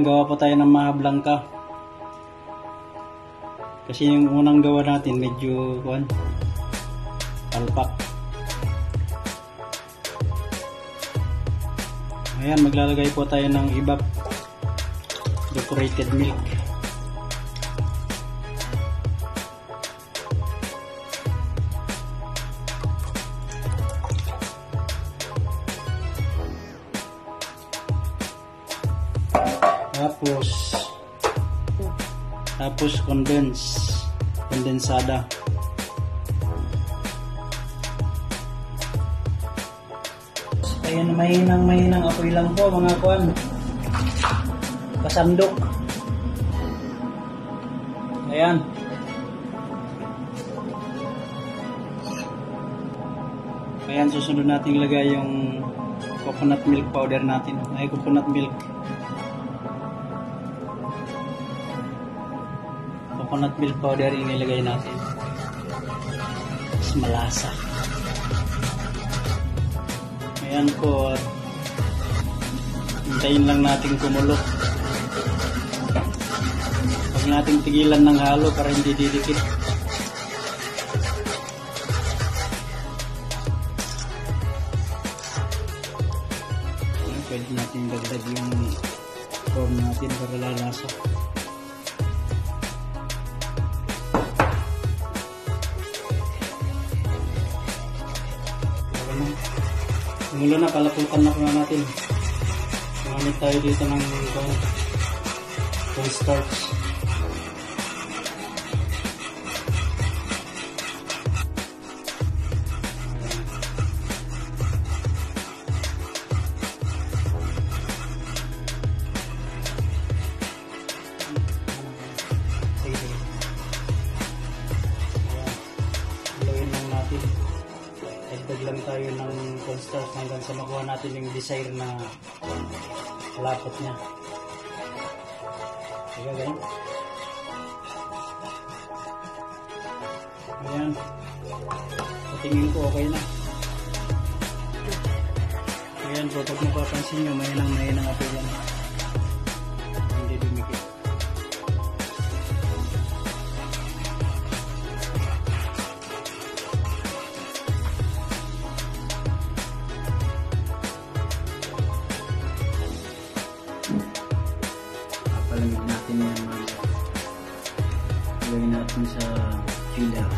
Ayan, gawa pa tayo ng Maha Blanca. Kasi yung unang gawa natin medyo palpak. Ayan, maglalagay po tayo ng ibap decorated milk. Tapos kondensada. Ayan, mahinang apoy lang po mga kuwan. Pasandok. Ayan. Ayan, susunod natin ilagay yung coconut milk powder natin. Ay, coconut milk. Coconut milk powder yung ilagay natin. Mas malasa. Ayan po. Hintayin lang natin kumulo. Huwag natin tigilan ng halo para hindi didikit. Pwede natin dagdag yung form natin para lalasa. Mulo na, palaputan na kuma natin. Magamit tayo dito ng cornstarch. Ilagay lang natin. Dagdag lang tayo ng cornstarch hanggang sa makuha natin yung desired na lapot niya. Kaya ganyan. Ayan. Patingin ko okay na. Ayan po, pag mapapansin nyo, mahinang apoy lang. Hindi dumikit. Palamig natin yan, gawin natin sa filler.